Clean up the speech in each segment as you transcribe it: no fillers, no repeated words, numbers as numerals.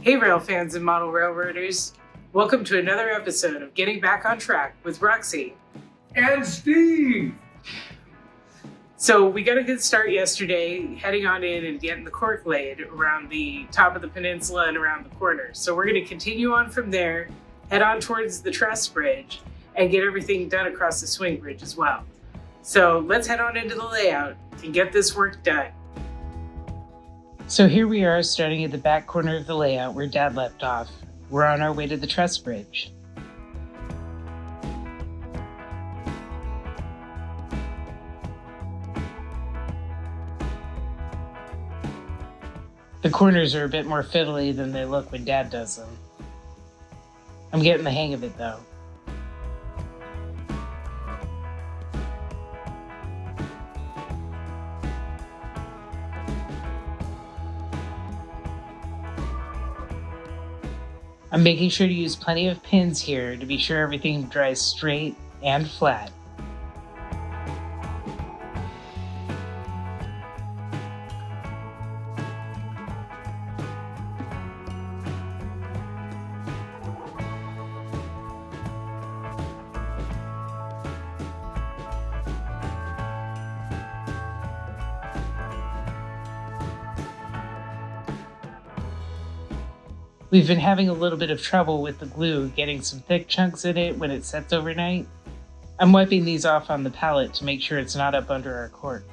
Hey rail fans and model railroaders, welcome to another episode of Getting Back on Track with Roxy and Steve. So we got a good start yesterday, heading on in and getting the cork laid around the top of the peninsula and around the corner. So we're going to continue on from there, head on towards the truss bridge, and get everything done across the swing bridge as well. So let's head on into the layout and get this work done. So here we are, starting at the back corner of the layout where Dad left off. We're on our way to the truss bridge. The corners are a bit more fiddly than they look when Dad does them. I'm getting the hang of it though. I'm making sure to use plenty of pins here to be sure everything dries straight and flat. We've been having a little bit of trouble with the glue getting some thick chunks in it when it sets overnight. I'm wiping these off on the pallet to make sure it's not up under our cork.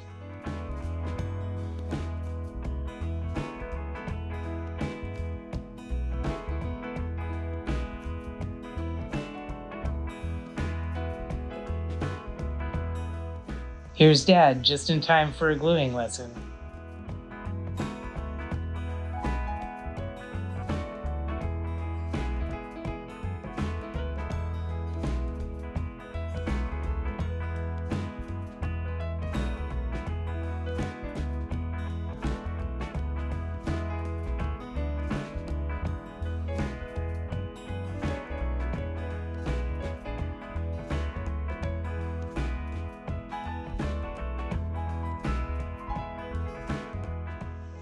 Here's Dad, just in time for a gluing lesson.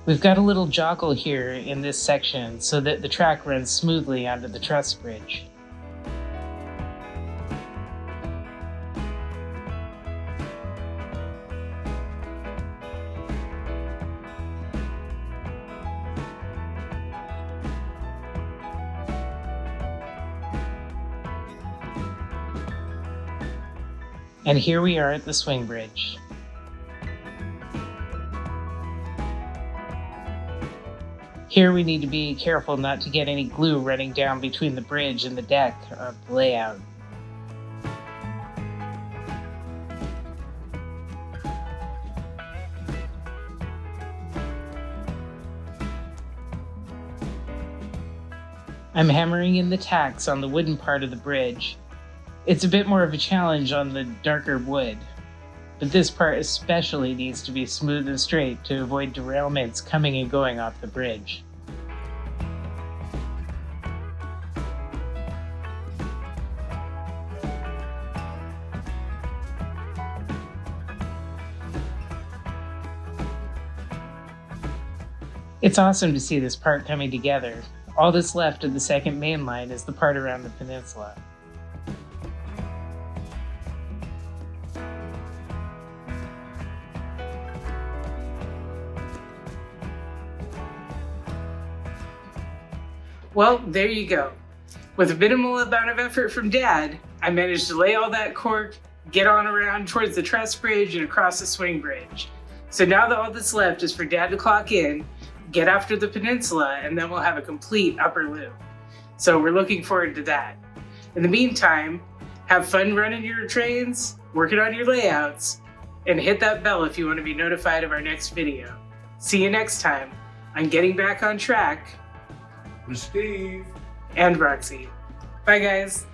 We've got a little joggle here in this section so that the track runs smoothly onto the truss bridge. And here we are at the swing bridge. Here we need to be careful not to get any glue running down between the bridge and the deck of the layout. I'm hammering in the tacks on the wooden part of the bridge. It's a bit more of a challenge on the darker wood, but this part especially needs to be smooth and straight to avoid derailments coming and going off the bridge. It's awesome to see this part coming together. All that's left of the second main line is the part around the peninsula. Well, there you go. With a minimal amount of effort from Dad, I managed to lay all that cork, get on around towards the truss bridge and across the swing bridge. So now that all that's left is for Dad to clock in, get after the peninsula, and then we'll have a complete upper loop. So we're looking forward to that. In the meantime, have fun running your trains, working on your layouts, and hit that bell if you want to be notified of our next video. See you next time on Getting Back on Track With Steve and Roxy. Bye guys.